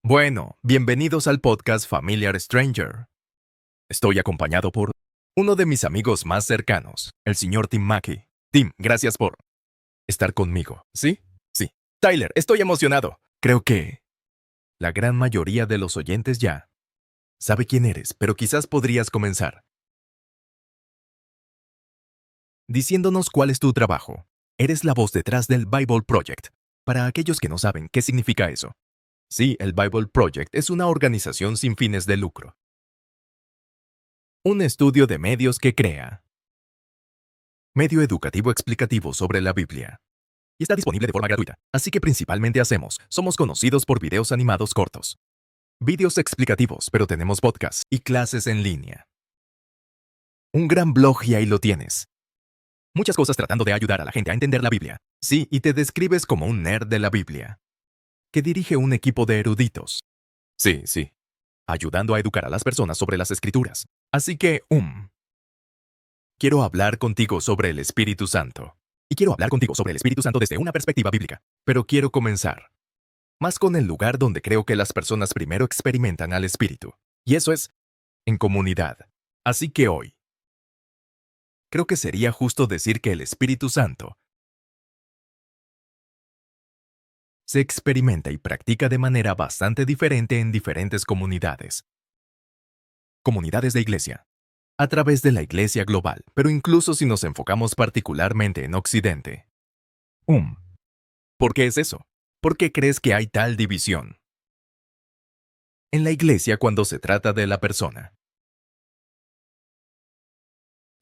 Bueno, bienvenidos al podcast Familiar Stranger. Estoy acompañado por uno de mis amigos más cercanos, el señor Tim Mackey. Tim, gracias por estar conmigo. ¿Sí? Sí. Tyler, estoy emocionado. Creo que la gran mayoría de los oyentes ya sabe quién eres, pero quizás podrías comenzar diciéndonos cuál es tu trabajo. Eres la voz detrás del Bible Project. Para aquellos que no saben qué significa eso. Sí, el Bible Project es una organización sin fines de lucro. Un estudio de medios que crea medio educativo explicativo sobre la Biblia. Y está disponible de forma gratuita. Así que principalmente somos conocidos por videos animados cortos. Videos explicativos, pero tenemos podcasts y clases en línea. Un gran blog y ahí lo tienes. Muchas cosas tratando de ayudar a la gente a entender la Biblia. Sí, y te describes como un nerd de la Biblia, que dirige un equipo de eruditos. Sí, sí. Ayudando a educar a las personas sobre las escrituras. Así que, quiero hablar contigo sobre el Espíritu Santo. Y quiero hablar contigo sobre el Espíritu Santo desde una perspectiva bíblica. Pero quiero comenzar más con el lugar donde creo que las personas primero experimentan al Espíritu. Y eso es en comunidad. Así que hoy, creo que sería justo decir que el Espíritu Santo se experimenta y practica de manera bastante diferente en diferentes comunidades. Comunidades de iglesia. A través de la iglesia global, pero incluso si nos enfocamos particularmente en Occidente. ¿Por qué es eso? ¿Por qué crees que hay tal división? En la iglesia cuando se trata de la persona.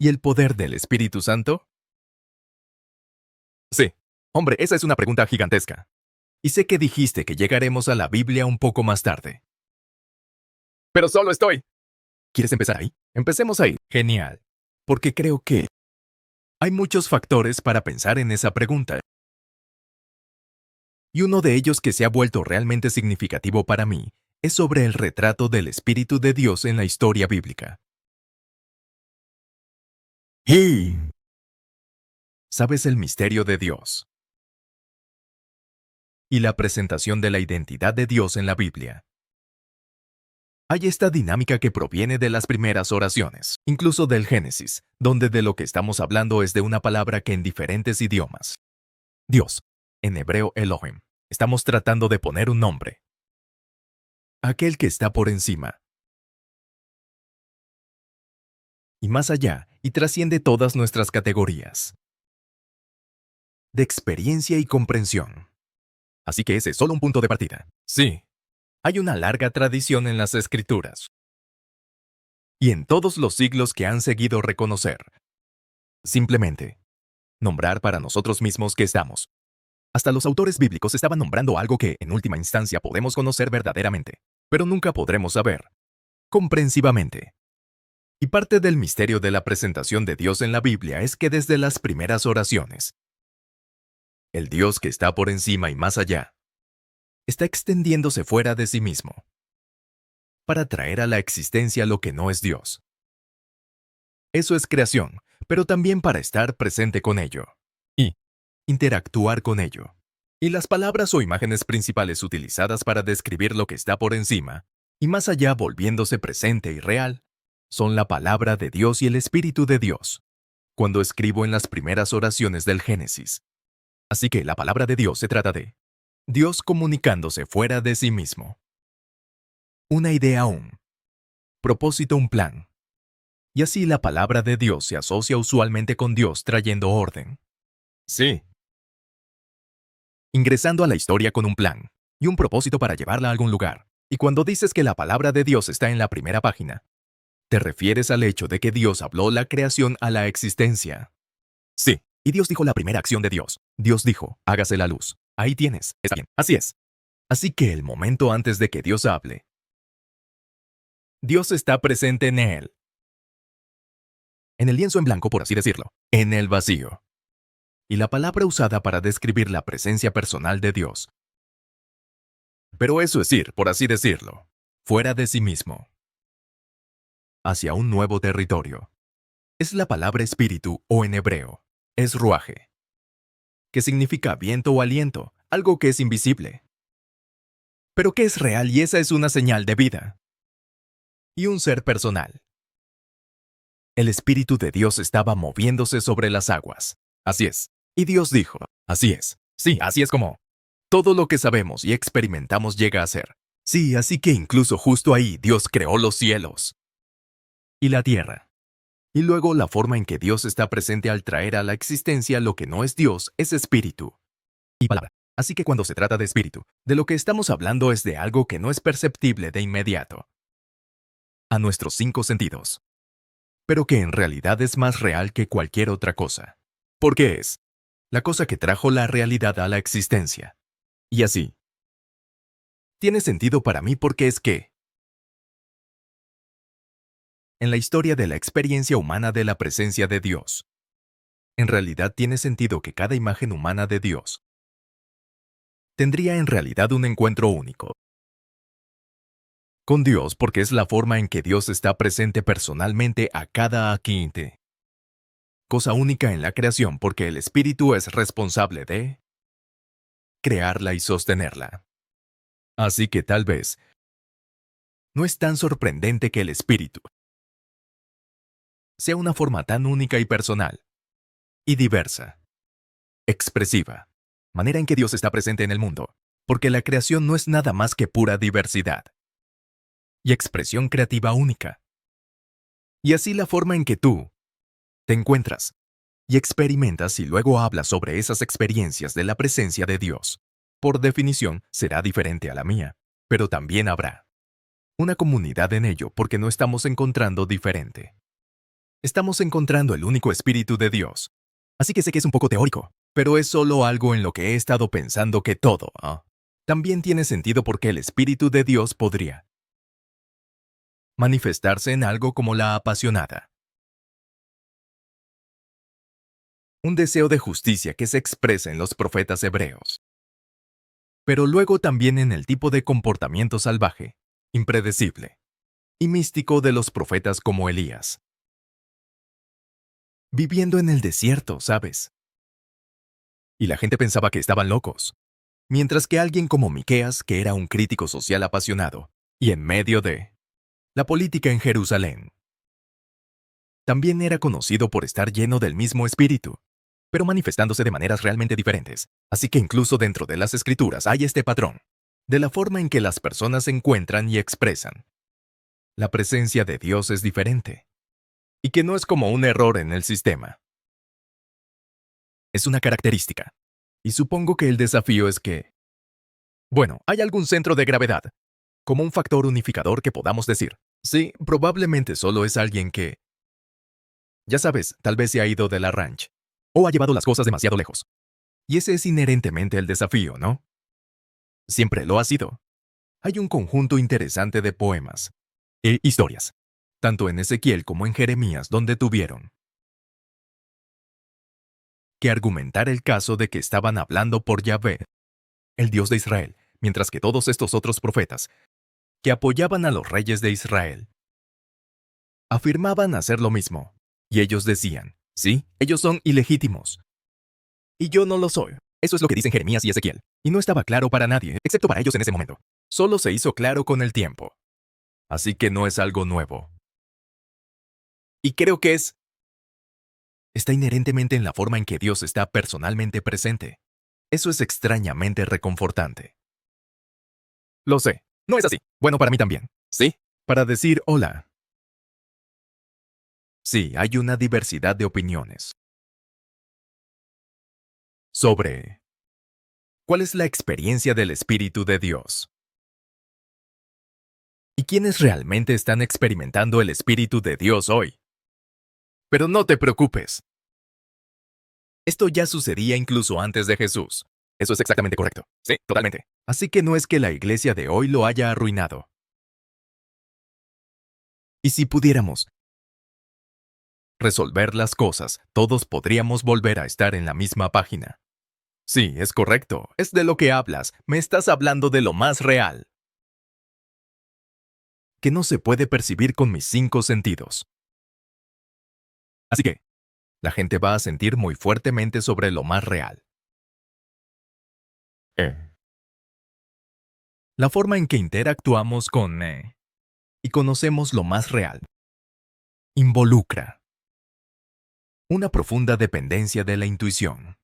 ¿Y el poder del Espíritu Santo? Sí. Hombre, esa es una pregunta gigantesca. Y sé que dijiste que llegaremos a la Biblia un poco más tarde. Pero solo estoy. ¿Quieres empezar ahí? Empecemos ahí. Genial. Porque creo que hay muchos factores para pensar en esa pregunta. Y uno de ellos que se ha vuelto realmente significativo para mí es sobre el retrato del Espíritu de Dios en la historia bíblica. Y ¿sabes el misterio de Dios? Y la presentación de la identidad de Dios en la Biblia. Hay esta dinámica que proviene de las primeras oraciones, incluso del Génesis, donde de lo que estamos hablando es de una palabra que en diferentes idiomas. Dios, en hebreo Elohim, estamos tratando de poner un nombre. Aquel que está por encima. Y más allá, y trasciende todas nuestras categorías. De experiencia y comprensión. Así que ese es solo un punto de partida. Sí. Hay una larga tradición en las Escrituras. Y en todos los siglos que han seguido reconocer. Simplemente. Nombrar para nosotros mismos que estamos. Hasta los autores bíblicos estaban nombrando algo que, en última instancia, podemos conocer verdaderamente. Pero nunca podremos saber. Comprensivamente. Y parte del misterio de la presentación de Dios en la Biblia es que desde las primeras oraciones, el Dios que está por encima y más allá, está extendiéndose fuera de sí mismo, para traer a la existencia lo que no es Dios. Eso es creación, pero también para estar presente con ello, y interactuar con ello. Y las palabras o imágenes principales utilizadas para describir lo que está por encima, y más allá volviéndose presente y real, son la palabra de Dios y el Espíritu de Dios. Cuando escribo en las primeras oraciones del Génesis. Así que la palabra de Dios se trata de Dios comunicándose fuera de sí mismo. Una idea, un propósito, un plan. Y así la palabra de Dios se asocia usualmente con Dios trayendo orden. Sí. Ingresando a la historia con un plan y un propósito para llevarla a algún lugar. Y cuando dices que la palabra de Dios está en la primera página, te refieres al hecho de que Dios habló la creación a la existencia. Sí. Y Dios dijo la primera acción de Dios. Dios dijo, hágase la luz. Ahí tienes. Está bien. Así es. Así que el momento antes de que Dios hable, Dios está presente en él. En el lienzo en blanco, por así decirlo. En el vacío. Y la palabra usada para describir la presencia personal de Dios. Pero eso es ir, por así decirlo, fuera de sí mismo. Hacia un nuevo territorio. Es la palabra espíritu o en hebreo. Es ruaje. Que significa viento o aliento, algo que es invisible. pero que es real y esa es una señal de vida. Y un ser personal. El Espíritu de Dios estaba moviéndose sobre las aguas. Así es. Y Dios dijo, así es. Sí, así es como todo lo que sabemos y experimentamos llega a ser. Sí, así que incluso justo ahí Dios creó los cielos y la tierra. Y luego la forma en que Dios está presente al traer a la existencia lo que no es Dios es espíritu y palabra. Así que cuando se trata de espíritu, de lo que estamos hablando es de algo que no es perceptible de inmediato a nuestros 5 sentidos, pero que en realidad es más real que cualquier otra cosa. Porque es la cosa que trajo la realidad a la existencia. Y así. Tiene sentido para mí porque es que, en la historia de la experiencia humana de la presencia de Dios, en realidad tiene sentido que cada imagen humana de Dios tendría en realidad un encuentro único con Dios porque es la forma en que Dios está presente personalmente a cada aquinte. Cosa única en la creación porque el Espíritu es responsable de crearla y sostenerla. Así que tal vez no es tan sorprendente que el Espíritu sea una forma tan única y personal, y diversa, expresiva, manera en que Dios está presente en el mundo, porque la creación no es nada más que pura diversidad y expresión creativa única. Y así la forma en que tú te encuentras y experimentas y luego hablas sobre esas experiencias de la presencia de Dios, por definición será diferente a la mía, pero también habrá una comunidad en ello porque no estamos encontrando diferente. Estamos encontrando el único Espíritu de Dios. Así que sé que es un poco teórico, pero es solo algo en lo que he estado pensando que todo, también tiene sentido porque el Espíritu de Dios podría manifestarse en algo como la apasionada. Un deseo de justicia que se expresa en los profetas hebreos. Pero luego también en el tipo de comportamiento salvaje, impredecible y místico de los profetas como Elías. Viviendo en el desierto, ¿sabes? Y la gente pensaba que estaban locos. Mientras que alguien como Miqueas, que era un crítico social apasionado, y en medio de la política en Jerusalén, también era conocido por estar lleno del mismo espíritu, pero manifestándose de maneras realmente diferentes. Así que incluso dentro de las escrituras hay este patrón, de la forma en que las personas se encuentran y expresan. La presencia de Dios es diferente, y que no es como un error en el sistema. Es una característica. Y supongo que el desafío es que, bueno, hay algún centro de gravedad, como un factor unificador que podamos decir. Sí, probablemente solo es alguien que, ya sabes, tal vez se ha ido de la ranch, o ha llevado las cosas demasiado lejos. Y ese es inherentemente el desafío, ¿no? Siempre lo ha sido. Hay un conjunto interesante de poemas e historias, tanto en Ezequiel como en Jeremías, donde tuvieron que argumentar el caso de que estaban hablando por Yahvé, el Dios de Israel, mientras que todos estos otros profetas, que apoyaban a los reyes de Israel, afirmaban hacer lo mismo. Y ellos decían, sí, ellos son ilegítimos. Y yo no lo soy. Eso es lo que dicen Jeremías y Ezequiel. Y no estaba claro para nadie, excepto para ellos en ese momento. Solo se hizo claro con el tiempo. Así que no es algo nuevo. Y creo que está inherentemente en la forma en que Dios está personalmente presente. Eso es extrañamente reconfortante. Lo sé, no es así. Bueno, para mí también. ¿Sí? Para decir hola. Sí, hay una diversidad de opiniones sobre cuál es la experiencia del Espíritu de Dios y quiénes realmente están experimentando el Espíritu de Dios hoy. Pero no te preocupes. Esto ya sucedía incluso antes de Jesús. Eso es exactamente correcto. Sí, totalmente. Así que no es que la iglesia de hoy lo haya arruinado. Y si pudiéramos resolver las cosas, todos podríamos volver a estar en la misma página. Sí, es correcto. Es de lo que hablas. Me estás hablando de lo más real, que no se puede percibir con mis 5 sentidos. Así que, la gente va a sentir muy fuertemente sobre lo más real. Eh. La forma en que interactuamos con y conocemos lo más real involucra una profunda dependencia de la intuición.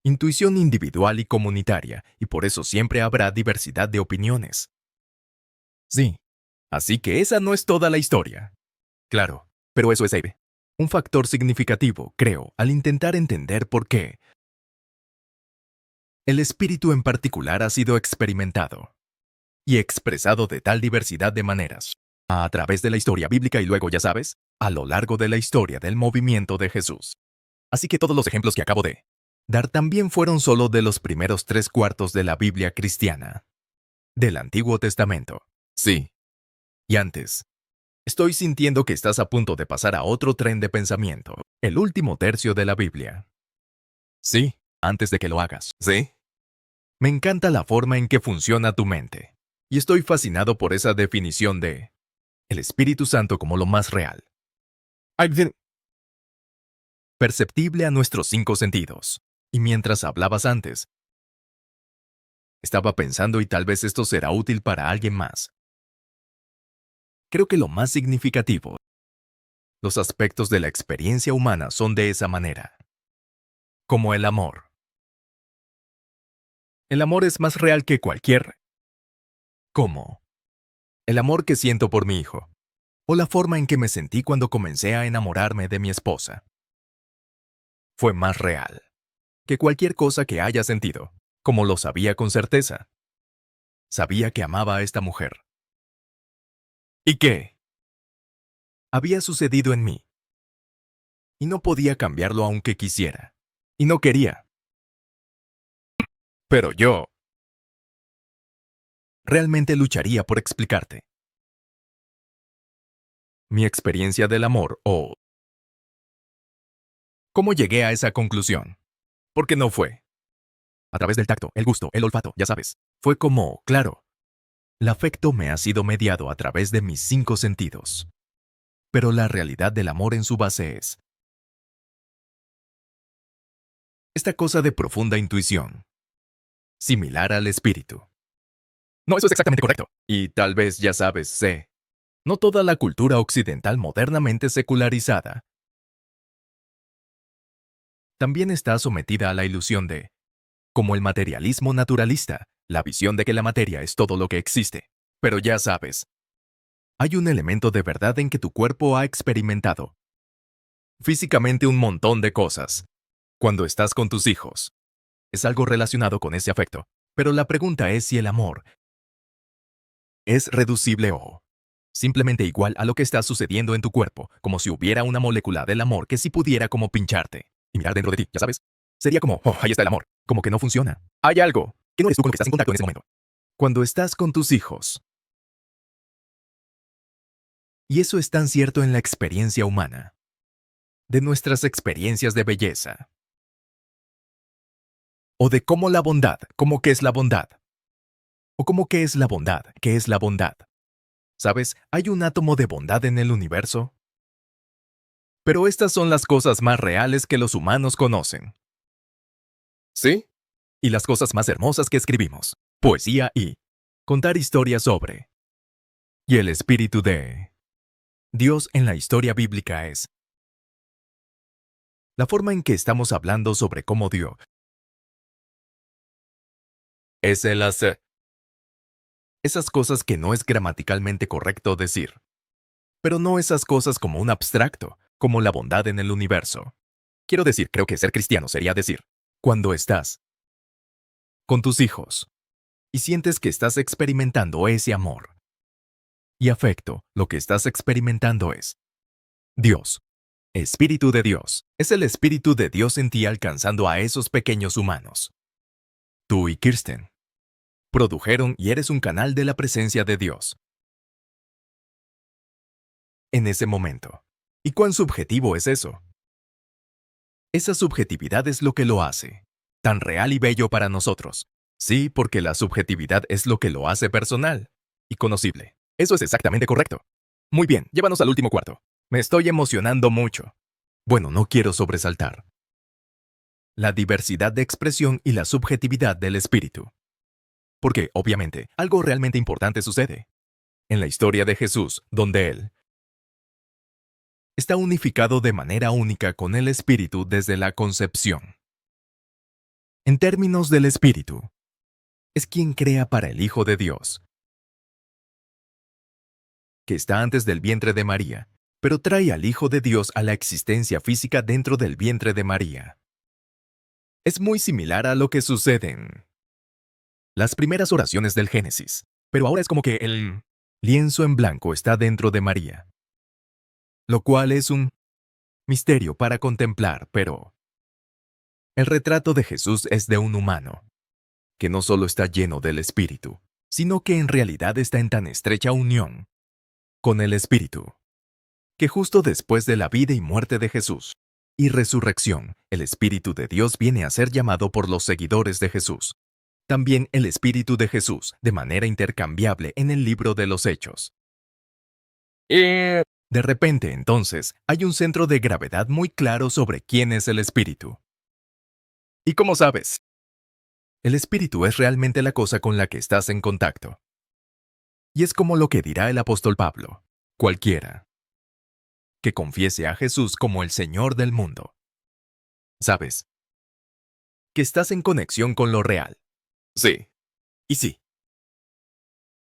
Intuición individual y comunitaria, y por eso siempre habrá diversidad de opiniones. Sí, así que esa no es toda la historia. Claro, pero eso es un factor significativo, creo, al intentar entender por qué el espíritu en particular ha sido experimentado y expresado de tal diversidad de maneras, a través de la historia bíblica y luego, ya sabes, a lo largo de la historia del movimiento de Jesús. Así que todos los ejemplos que acabo de dar también fueron solo de los primeros 3/4 de la Biblia cristiana, del Antiguo Testamento. Sí. Y antes, estoy sintiendo que estás a punto de pasar a otro tren de pensamiento, el último tercio de la Biblia. Sí, antes de que lo hagas. Sí. Me encanta la forma en que funciona tu mente. Y estoy fascinado por esa definición de el Espíritu Santo como lo más real. Perceptible a nuestros 5 sentidos. Y mientras hablabas antes, estaba pensando y tal vez esto será útil para alguien más. Creo que lo más significativo, los aspectos de la experiencia humana son de esa manera. Como el amor. El amor es más real que cualquier. ¿Cómo? El amor que siento por mi hijo. O la forma en que me sentí cuando comencé a enamorarme de mi esposa. Fue más real que cualquier cosa que haya sentido, como lo sabía con certeza. Sabía que amaba a esta mujer. ¿Y qué? Había sucedido en mí. Y no podía cambiarlo aunque quisiera. Y no quería. Pero yo realmente lucharía por explicarte. Mi experiencia del amor o cómo llegué a esa conclusión. Porque no fue a través del tacto, el gusto, el olfato, ya sabes. Fue como, claro, el afecto me ha sido mediado a través de mis 5 sentidos. Pero la realidad del amor en su base es esta cosa de profunda intuición, similar al espíritu. No, eso es exactamente correcto. Y tal vez ya sabes, sé, no toda la cultura occidental modernamente secularizada también está sometida a la ilusión de, como el materialismo naturalista, la visión de que la materia es todo lo que existe. Pero ya sabes, hay un elemento de verdad en que tu cuerpo ha experimentado físicamente un montón de cosas. Cuando estás con tus hijos, es algo relacionado con ese afecto. Pero la pregunta es si el amor es reducible o simplemente igual a lo que está sucediendo en tu cuerpo, como si hubiera una molécula del amor que sí pudiera como pincharte y mirar dentro de ti, ya sabes. Sería como, oh, ahí está el amor, como que no funciona. Hay algo que no eres tú con lo que estás en contacto en ese momento. Cuando estás con tus hijos. Y eso es tan cierto en la experiencia humana, de nuestras experiencias de belleza, o de cómo la bondad, cómo que es la bondad, o cómo que es la bondad, qué es la bondad. ¿Sabes? ¿Hay un átomo de bondad en el universo? Pero estas son las cosas más reales que los humanos conocen. ¿Sí? Y las cosas más hermosas que escribimos. Poesía y contar historias sobre. Y el espíritu de Dios en la historia bíblica es la forma en que estamos hablando sobre cómo Dios es el hacer. Esas cosas que no es gramaticalmente correcto decir. Pero no esas cosas como un abstracto, como la bondad en el universo. Quiero decir, creo que ser cristiano sería decir, cuando estás con tus hijos y sientes que estás experimentando ese amor y afecto, lo que estás experimentando es Dios. Espíritu de Dios. Es el Espíritu de Dios en ti alcanzando a esos pequeños humanos. Tú y Kirsten produjeron y eres un canal de la presencia de Dios. En ese momento. ¿Y cuán subjetivo es eso? Esa subjetividad es lo que lo hace tan real y bello para nosotros. Sí, porque la subjetividad es lo que lo hace personal y conocible. Eso es exactamente correcto. Muy bien, llévanos al último cuarto. Me estoy emocionando mucho. Bueno, no quiero sobresaltar la diversidad de expresión y la subjetividad del espíritu. Porque, obviamente, algo realmente importante sucede. En la historia de Jesús, donde Él está unificado de manera única con el Espíritu desde la concepción. En términos del Espíritu, es quien crea para el Hijo de Dios, que está antes del vientre de María, pero trae al Hijo de Dios a la existencia física dentro del vientre de María. Es muy similar a lo que sucede en las primeras oraciones del Génesis, pero ahora es como que el lienzo en blanco está dentro de María, lo cual es un misterio para contemplar, pero el retrato de Jesús es de un humano, que no solo está lleno del Espíritu, sino que en realidad está en tan estrecha unión con el Espíritu, que justo después de la vida y muerte de Jesús y resurrección, el Espíritu de Dios viene a ser llamado por los seguidores de Jesús. También el Espíritu de Jesús, de manera intercambiable en el libro de los Hechos. De repente, entonces, hay un centro de gravedad muy claro sobre quién es el Espíritu. ¿Y cómo sabes? El Espíritu es realmente la cosa con la que estás en contacto. Y es como lo que dirá el apóstol Pablo: cualquiera que confiese a Jesús como el Señor del mundo. ¿Sabes? Que estás en conexión con lo real. Sí. Y sí.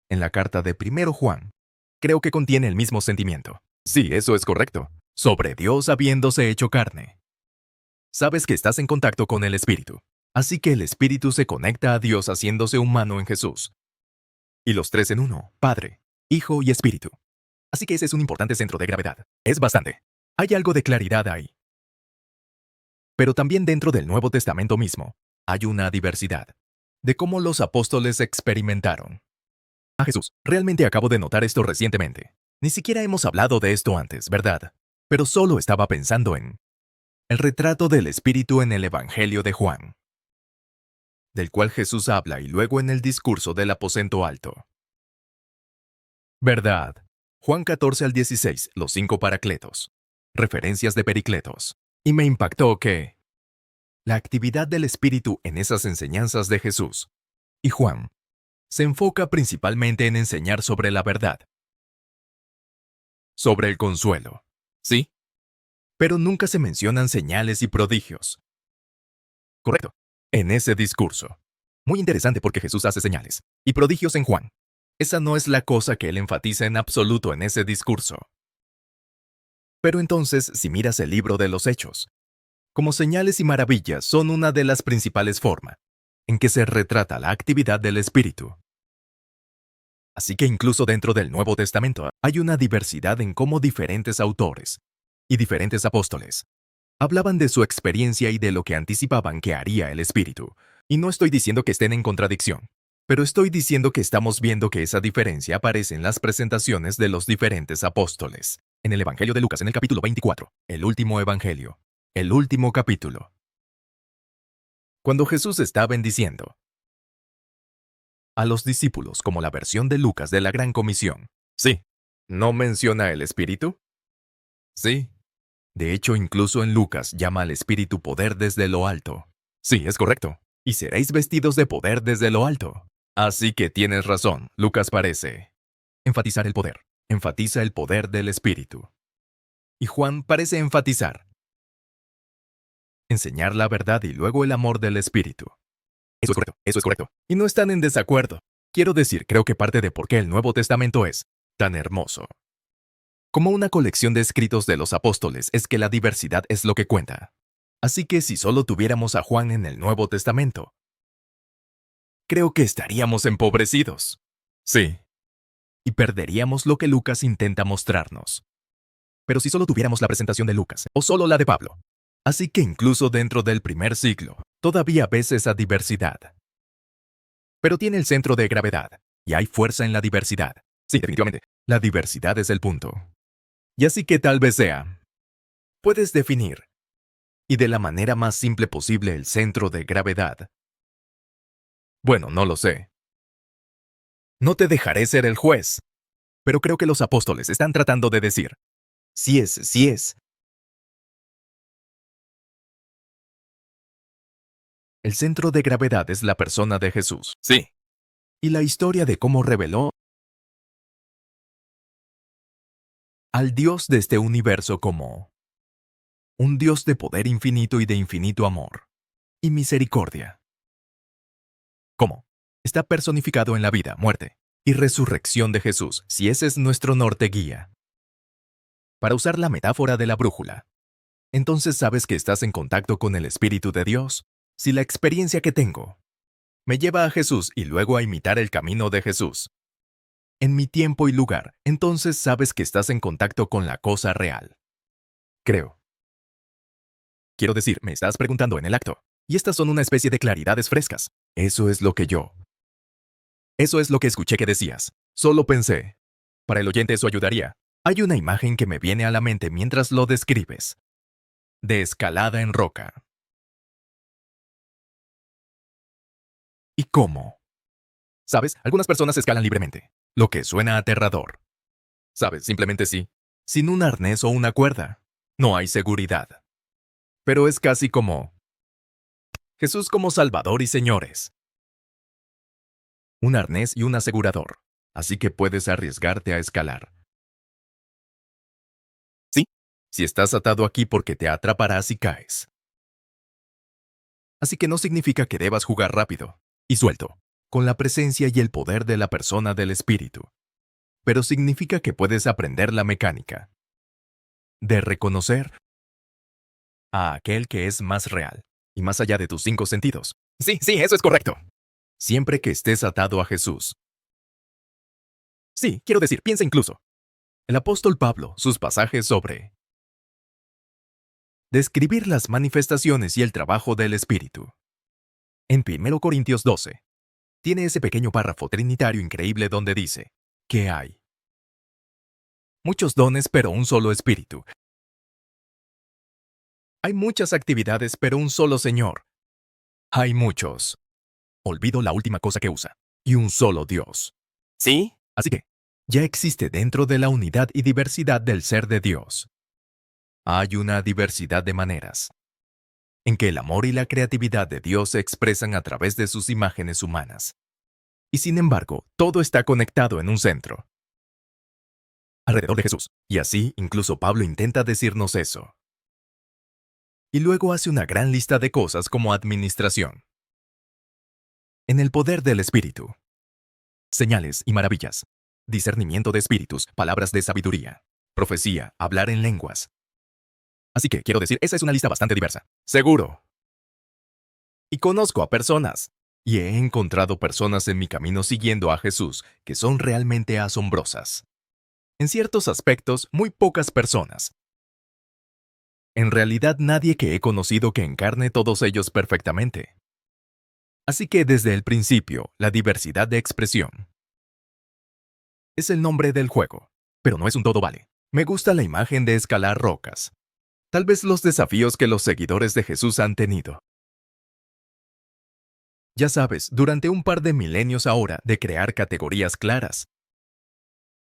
En la carta de 1 Juan, creo que contiene el mismo sentimiento. Sí, eso es correcto. Sobre Dios habiéndose hecho carne. Sabes que estás en contacto con el Espíritu. Así que el Espíritu se conecta a Dios haciéndose humano en Jesús. Y los tres en uno: Padre, Hijo y Espíritu. Así que ese es un importante centro de gravedad. Es bastante. Hay algo de claridad ahí. Pero también dentro del Nuevo Testamento mismo, hay una diversidad de cómo los apóstoles experimentaron a Jesús. Realmente acabo de notar esto recientemente. Ni siquiera hemos hablado de esto antes, ¿verdad? Pero solo estaba pensando en el retrato del Espíritu en el Evangelio de Juan, del cual Jesús habla y luego en el discurso del aposento alto. ¿Verdad? Juan 14 al 16, los 5 paracletos. Referencias de Pericletos. Y me impactó que la actividad del Espíritu en esas enseñanzas de Jesús y Juan se enfoca principalmente en enseñar sobre la verdad, sobre el consuelo. ¿Sí? Pero nunca se mencionan señales y prodigios. Correcto. En ese discurso. Muy interesante porque Jesús hace señales y prodigios en Juan. Esa no es la cosa que él enfatiza en absoluto en ese discurso. Pero entonces, si miras el libro de los Hechos, como señales y maravillas son una de las principales formas en que se retrata la actividad del Espíritu. Así que incluso dentro del Nuevo Testamento hay una diversidad en cómo diferentes autores y diferentes apóstoles hablaban de su experiencia y de lo que anticipaban que haría el Espíritu. Y no estoy diciendo que estén en contradicción, pero estoy diciendo que estamos viendo que esa diferencia aparece en las presentaciones de los diferentes apóstoles. En el Evangelio de Lucas, en el capítulo 24, el último Evangelio, el último capítulo. Cuando Jesús está bendiciendo a los discípulos como la versión de Lucas de la Gran Comisión. Sí. ¿No menciona el Espíritu? Sí. De hecho, incluso en Lucas llama al Espíritu poder desde lo alto. Sí, es correcto. Y seréis vestidos de poder desde lo alto. Así que tienes razón, Lucas parece enfatizar el poder. Enfatiza el poder del Espíritu. Y Juan parece enfatizar enseñar la verdad y luego el amor del Espíritu. Eso es correcto, eso es correcto. Y no están en desacuerdo. Quiero decir, creo que parte de por qué el Nuevo Testamento es tan hermoso como una colección de escritos de los apóstoles es que la diversidad es lo que cuenta. Así que si solo tuviéramos a Juan en el Nuevo Testamento, creo que estaríamos empobrecidos. Sí. Y perderíamos lo que Lucas intenta mostrarnos. Pero si solo tuviéramos la presentación de Lucas, o solo la de Pablo. Así que incluso dentro del primer siglo, todavía ves esa diversidad. Pero tiene el centro de gravedad, y hay fuerza en la diversidad. Sí, definitivamente. La diversidad es el punto. Y así que tal vez sea. Puedes definir, y de la manera más simple posible, el centro de gravedad. Bueno, no lo sé. No te dejaré ser el juez. Pero creo que los apóstoles están tratando de decir, sí es, sí es. El centro de gravedad es la persona de Jesús. Sí. y la historia de cómo reveló al Dios de este universo como un Dios de poder infinito y de infinito amor y misericordia. ¿Cómo? Está personificado en la vida, muerte y resurrección de Jesús, si ese es nuestro norte guía. Para usar la metáfora de la brújula, entonces sabes que estás en contacto con el Espíritu de Dios. Si la experiencia que tengo me lleva a Jesús y luego a imitar el camino de Jesús, en mi tiempo y lugar, entonces sabes que estás en contacto con la cosa real. Creo. Quiero decir, me estás preguntando en el acto. Y estas son una especie de claridades frescas. Eso es lo que yo. Eso es lo que escuché que decías. Solo pensé. Para el oyente eso ayudaría. Hay una imagen que me viene a la mente mientras lo describes. De escalada en roca. ¿Y cómo? ¿Sabes? Algunas personas escalan libremente. Lo que suena aterrador. ¿Sabes? Simplemente sí. Sin un arnés o una cuerda. No hay seguridad. Pero es casi como Jesús como Salvador y señores. Un arnés y un asegurador. Así que puedes arriesgarte a escalar. Sí, si estás atado aquí porque te atraparás y caes. Así que no significa que debas jugar rápido y suelto, con la presencia y el poder de la persona del espíritu. Pero significa que puedes aprender la mecánica de reconocer a aquel que es más real y más allá de tus 5 sentidos. Sí, eso es correcto. Siempre que estés atado a Jesús. Sí, quiero decir, piensa incluso. El apóstol Pablo, sus pasajes sobre describir las manifestaciones y el trabajo del Espíritu. En 1 Corintios 12, tiene ese pequeño párrafo trinitario increíble donde dice que hay muchos dones pero un solo Espíritu. Hay muchas actividades pero un solo Señor. Hay muchos. Olvido la última cosa que usa. Y un solo Dios. ¿Sí? Así que, ya existe dentro de la unidad y diversidad del ser de Dios. Hay una diversidad de maneras en que el amor y la creatividad de Dios se expresan a través de sus imágenes humanas. Y sin embargo, todo está conectado en un centro, alrededor de Jesús. Y así, incluso Pablo intenta decirnos eso. Y luego hace una gran lista de cosas como administración. En el poder del Espíritu. Señales y maravillas. Discernimiento de espíritus, palabras de sabiduría. Profecía, hablar en lenguas. Así que, quiero decir, esa es una lista bastante diversa. Seguro. Y conozco a personas. Y he encontrado personas en mi camino siguiendo a Jesús que son realmente asombrosas. En ciertos aspectos, muy pocas personas. En realidad, nadie que he conocido que encarne todos ellos perfectamente. Así que desde el principio, la diversidad de expresión es el nombre del juego, pero no es un todo vale. Me gusta la imagen de escalar rocas. Tal vez los desafíos que los seguidores de Jesús han tenido. Ya sabes, durante un par de milenios ahora, de crear categorías claras,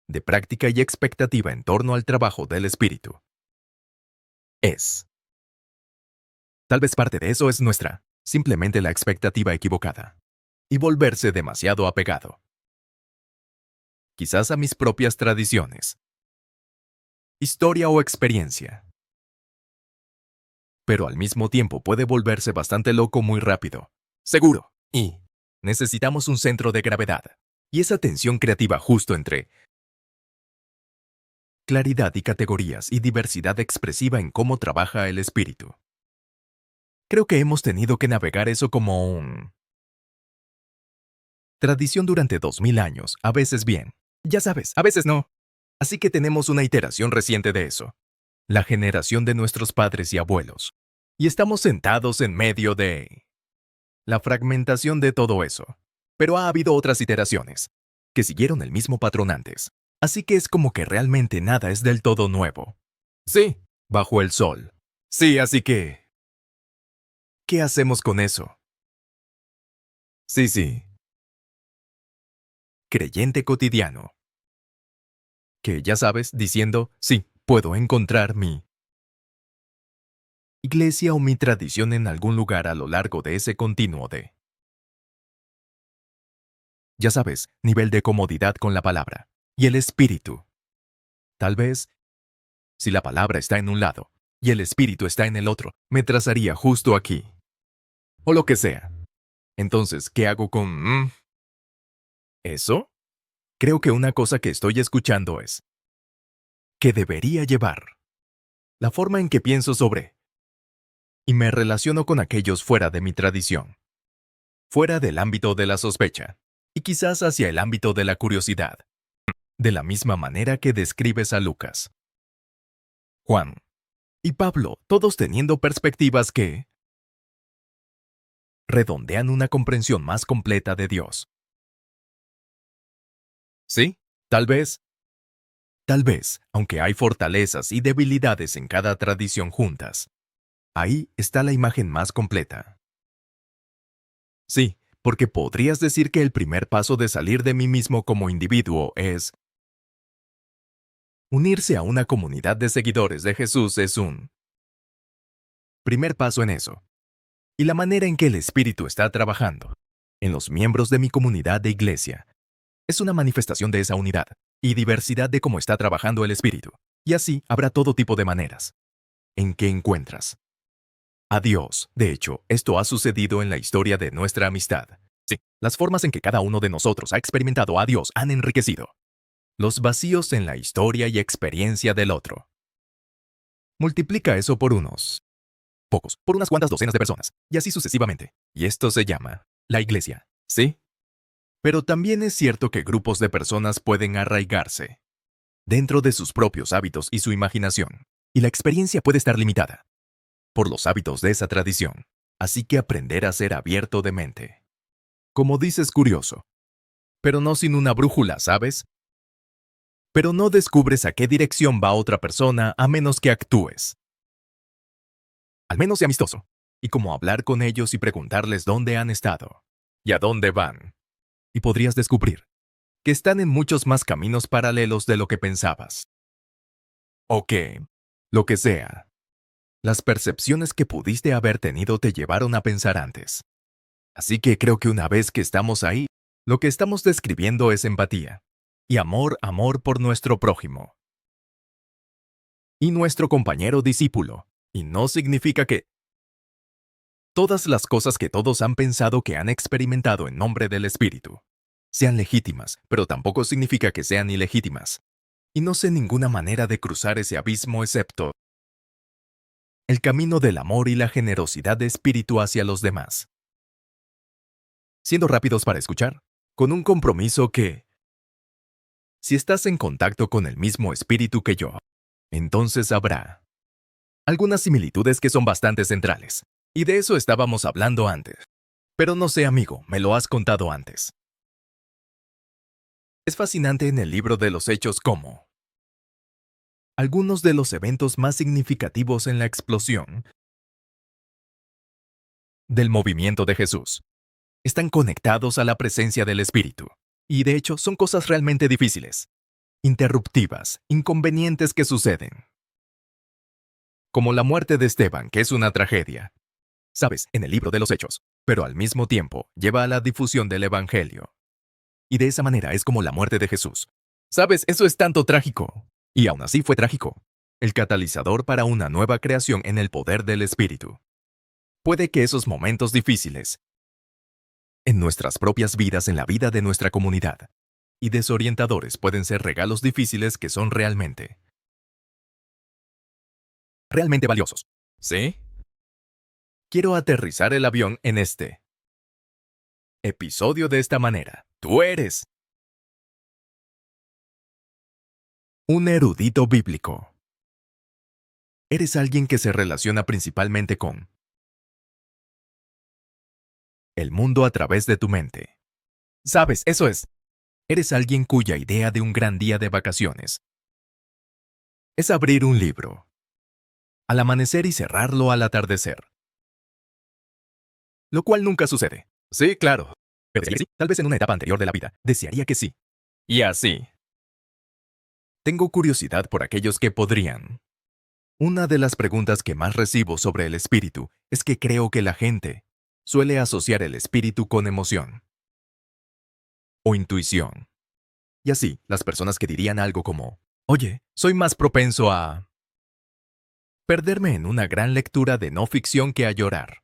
de práctica y expectativa en torno al trabajo del espíritu. Es. Tal vez parte de eso es nuestra, simplemente la expectativa equivocada. Y volverse demasiado apegado. Quizás a mis propias tradiciones. Historia o experiencia. Pero al mismo tiempo puede volverse bastante loco muy rápido. Seguro. Y necesitamos un centro de gravedad. Y esa tensión creativa justo entre claridad y categorías y diversidad expresiva en cómo trabaja el espíritu. Creo que hemos tenido que navegar eso como un tradición durante 2000 años, a veces bien. Ya sabes, a veces no. Así que tenemos una iteración reciente de eso. La generación de nuestros padres y abuelos. Y estamos sentados en medio de la fragmentación de todo eso. Pero ha habido otras iteraciones que siguieron el mismo patrón antes. Así que es como que realmente nada es del todo nuevo. Sí, bajo el sol. Sí, así que ¿qué hacemos con eso? Sí. Creyente cotidiano. Que ya sabes, diciendo, sí, puedo encontrar mi iglesia o mi tradición en algún lugar a lo largo de ese continuo de Ya sabes, nivel de comodidad con la palabra. Y el espíritu. Tal vez, si la palabra está en un lado y el espíritu está en el otro, me trazaría justo aquí. O lo que sea. Entonces, ¿qué hago con eso? Creo que una cosa que estoy escuchando es que debería llevar la forma en que pienso sobre y me relaciono con aquellos fuera de mi tradición, fuera del ámbito de la sospecha, y quizás hacia el ámbito de la curiosidad, de la misma manera que describes a Lucas, Juan y Pablo, todos teniendo perspectivas que redondean una comprensión más completa de Dios. ¿Sí? Tal vez, aunque hay fortalezas y debilidades en cada tradición juntas, ahí está la imagen más completa. Sí, porque podrías decir que el primer paso de salir de mí mismo como individuo es unirse a una comunidad de seguidores de Jesús es un primer paso en eso. Y la manera en que el Espíritu está trabajando en los miembros de mi comunidad de iglesia es una manifestación de esa unidad y diversidad de cómo está trabajando el Espíritu. Y así habrá todo tipo de maneras en que encuentras a Dios. De hecho, esto ha sucedido en la historia de nuestra amistad. Sí, las formas en que cada uno de nosotros ha experimentado a Dios han enriquecido los vacíos en la historia y experiencia del otro. Multiplica eso por unos pocos, por unas cuantas docenas de personas, y así sucesivamente. Y esto se llama la iglesia, ¿sí? Pero también es cierto que grupos de personas pueden arraigarse dentro de sus propios hábitos y su imaginación, y la experiencia puede estar limitada por los hábitos de esa tradición. Así que aprender a ser abierto de mente. Como dices, curioso, pero no sin una brújula, ¿sabes? Pero no descubres a qué dirección va otra persona a menos que actúes. Al menos sea amistoso. Y como hablar con ellos y preguntarles dónde han estado y a dónde van. Y podrías descubrir que están en muchos más caminos paralelos de lo que pensabas. O que, lo que sea, las percepciones que pudiste haber tenido te llevaron a pensar antes. Así que creo que una vez que estamos ahí, lo que estamos describiendo es empatía y amor por nuestro prójimo y nuestro compañero discípulo. Y no significa que todas las cosas que todos han pensado que han experimentado en nombre del Espíritu sean legítimas, pero tampoco significa que sean ilegítimas. Y no sé ninguna manera de cruzar ese abismo excepto el camino del amor y la generosidad de espíritu hacia los demás. Siendo rápidos para escuchar, con un compromiso que, si estás en contacto con el mismo espíritu que yo, entonces habrá algunas similitudes que son bastante centrales. Y de eso estábamos hablando antes. Pero no sé, amigo, me lo has contado antes. Es fascinante en el libro de los Hechos cómo algunos de los eventos más significativos en la explosión del movimiento de Jesús están conectados a la presencia del Espíritu. Y de hecho son cosas realmente difíciles, interruptivas, inconvenientes que suceden. Como la muerte de Esteban, que es una tragedia. Sabes, en el libro de los Hechos, pero al mismo tiempo lleva a la difusión del Evangelio. Y de esa manera es como la muerte de Jesús. Sabes, eso es tanto trágico. Y aún así fue trágico. El catalizador para una nueva creación en el poder del Espíritu. Puede que esos momentos difíciles, en nuestras propias vidas, en la vida de nuestra comunidad, y desorientadores pueden ser regalos difíciles que son realmente valiosos. ¿Sí? Quiero aterrizar el avión en este episodio de esta manera. Tú eres un erudito bíblico. Eres alguien que se relaciona principalmente con el mundo a través de tu mente. Sabes, eso es. Eres alguien cuya idea de un gran día de vacaciones es abrir un libro al amanecer y cerrarlo al atardecer. Lo cual nunca sucede. Sí, claro. Pero si sí, tal vez en una etapa anterior de la vida, desearía que sí. Y así. Tengo curiosidad por aquellos que podrían. Una de las preguntas que más recibo sobre el espíritu es que creo que la gente suele asociar el espíritu con emoción. o intuición. Y así, las personas que dirían algo como, oye, soy más propenso a perderme en una gran lectura de no ficción que a llorar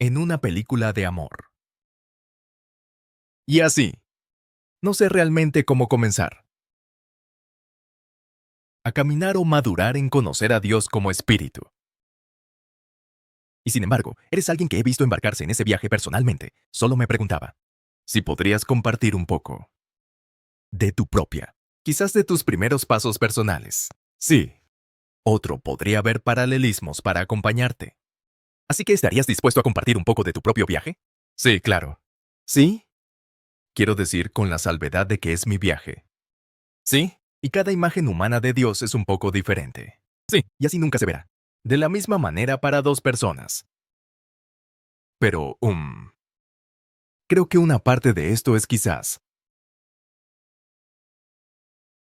en una película de amor. Y así, no sé realmente cómo comenzar a caminar o madurar en conocer a Dios como espíritu. Y sin embargo, eres alguien que he visto embarcarse en ese viaje personalmente. Solo me preguntaba si podrías compartir un poco de tu propia, quizás de tus primeros pasos personales. Sí, otro podría haber paralelismos para acompañarte. Así que ¿estarías dispuesto a compartir un poco de tu propio viaje? Sí, claro. ¿Sí? Quiero decir con la salvedad de que es mi viaje. ¿Sí? Y cada imagen humana de Dios es un poco diferente. Sí, y así nunca se verá. De la misma manera para dos personas. Pero, creo que una parte de esto es quizás.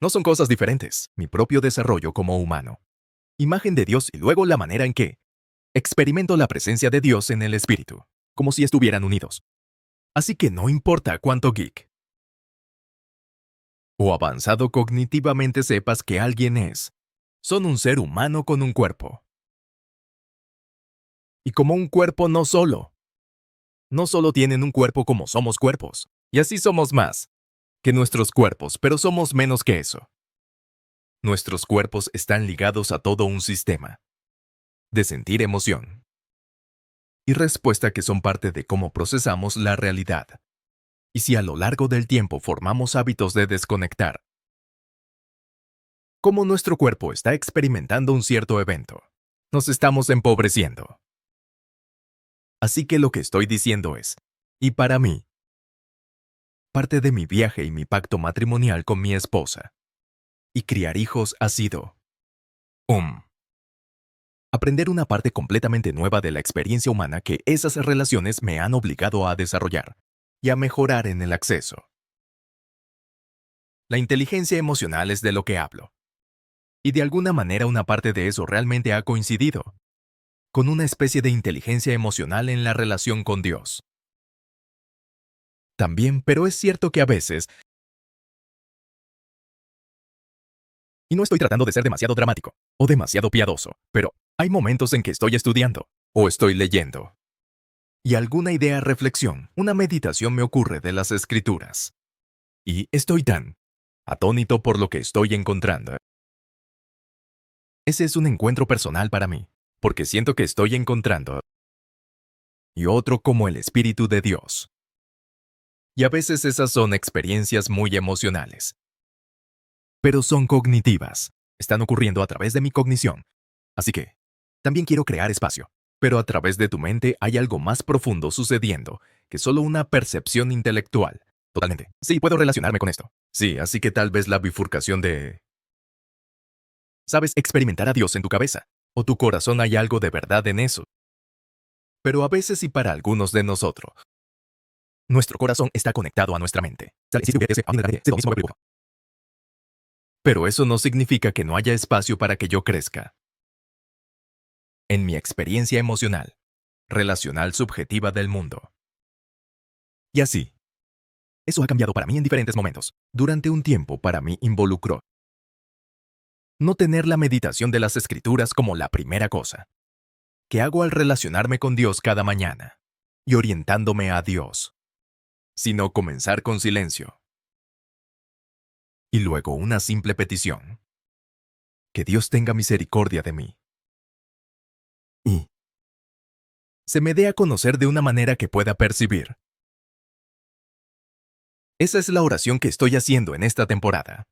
No son cosas diferentes. Mi propio desarrollo como humano. Imagen de Dios y luego la manera en que experimento la presencia de Dios en el espíritu. Como si estuvieran unidos. Así que no importa cuánto geek o avanzado cognitivamente sepas que alguien es. Son un ser humano con un cuerpo. Y como un cuerpo no solo tienen un cuerpo como somos cuerpos, y así somos más que nuestros cuerpos, pero somos menos que eso. Nuestros cuerpos están ligados a todo un sistema de sentir emoción y respuesta que son parte de cómo procesamos la realidad. Y si a lo largo del tiempo formamos hábitos de desconectar, como nuestro cuerpo está experimentando un cierto evento, nos estamos empobreciendo. Así que lo que estoy diciendo es, y para mí, parte de mi viaje y mi pacto matrimonial con mi esposa, y criar hijos ha sido, aprender una parte completamente nueva de la experiencia humana que esas relaciones me han obligado a desarrollar y a mejorar en el acceso. La inteligencia emocional es de lo que hablo. Y de alguna manera una parte de eso realmente ha coincidido con una especie de inteligencia emocional en la relación con Dios. También, pero es cierto que a veces, y no estoy tratando de ser demasiado dramático o demasiado piadoso, pero hay momentos en que estoy estudiando o estoy leyendo. Y alguna idea, reflexión, una meditación me ocurre de las escrituras. Y estoy tan atónito por lo que estoy encontrando. Ese es un encuentro personal para mí, porque siento que estoy encontrando y otro como el Espíritu de Dios. Y a veces esas son experiencias muy emocionales. Pero son cognitivas. Están ocurriendo a través de mi cognición. Así que, también quiero crear espacio. Pero a través de tu mente hay algo más profundo sucediendo que solo una percepción intelectual. Totalmente. Sí, puedo relacionarme con esto. Sí, así que tal vez la bifurcación de... Sabes, experimentar a Dios en tu cabeza. O tu corazón hay algo de verdad en eso. Pero a veces y para algunos de nosotros, nuestro corazón está conectado a nuestra mente. Pero eso no significa que no haya espacio para que yo crezca. En mi experiencia emocional, relacional subjetiva del mundo. Y así. Eso ha cambiado para mí en diferentes momentos. Durante un tiempo para mí involucró no tener la meditación de las escrituras como la primera cosa que hago al relacionarme con Dios cada mañana y orientándome a Dios, sino comenzar con silencio. Y luego una simple petición. Que Dios tenga misericordia de mí. Y se me dé a conocer de una manera que pueda percibir. Esa es la oración que estoy haciendo en esta temporada.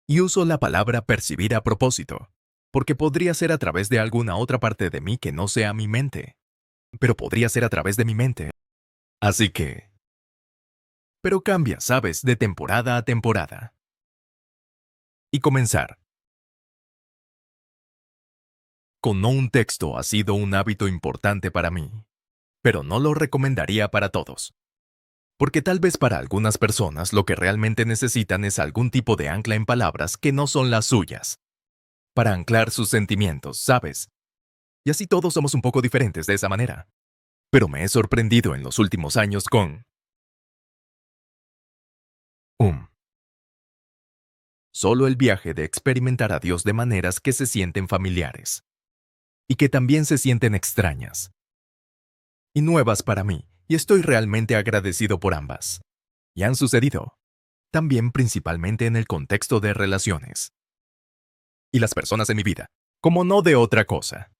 Y uso la palabra percibir a propósito, porque podría ser a través de alguna otra parte de mí que no sea mi mente. Pero podría ser a través de mi mente. Así que... Pero cambia, ¿sabes?, de temporada a temporada. Y comenzar. Con no un texto ha sido un hábito importante para mí, pero no lo recomendaría para todos. Porque tal vez para algunas personas lo que realmente necesitan es algún tipo de ancla en palabras que no son las suyas. Para anclar sus sentimientos, ¿sabes? Y así todos somos un poco diferentes de esa manera. Pero me he sorprendido en los últimos años con solo el viaje de experimentar a Dios de maneras que se sienten familiares y que también se sienten extrañas y nuevas para mí, y estoy realmente agradecido por ambas. Y han sucedido, también principalmente en el contexto de relaciones y las personas en mi vida, como no de otra cosa.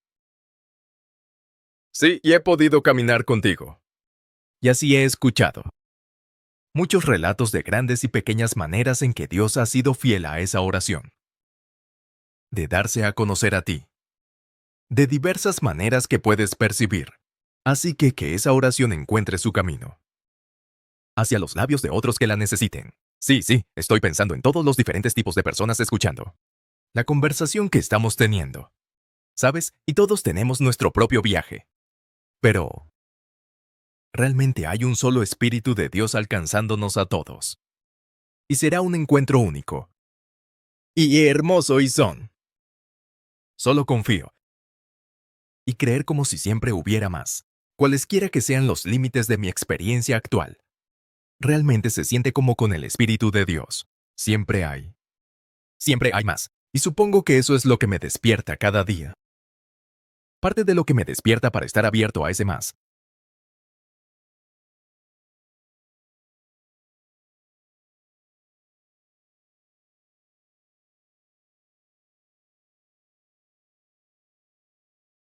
Sí, y he podido caminar contigo. Y así he escuchado muchos relatos de grandes y pequeñas maneras en que Dios ha sido fiel a esa oración, de darse a conocer a ti, de diversas maneras que puedes percibir. Así que esa oración encuentre su camino hacia los labios de otros que la necesiten. Sí, sí, estoy pensando en todos los diferentes tipos de personas escuchando la conversación que estamos teniendo. ¿Sabes? Y todos tenemos nuestro propio viaje. Pero, realmente hay un solo Espíritu de Dios alcanzándonos a todos. Y será un encuentro único. Y hermoso y son. Solo confío. Y creer como si siempre hubiera más. Cualesquiera que sean los límites de mi experiencia actual. Realmente se siente como con el Espíritu de Dios. Siempre hay. Siempre hay más. Y supongo que eso es lo que me despierta cada día. Parte de lo que me despierta para estar abierto a ese más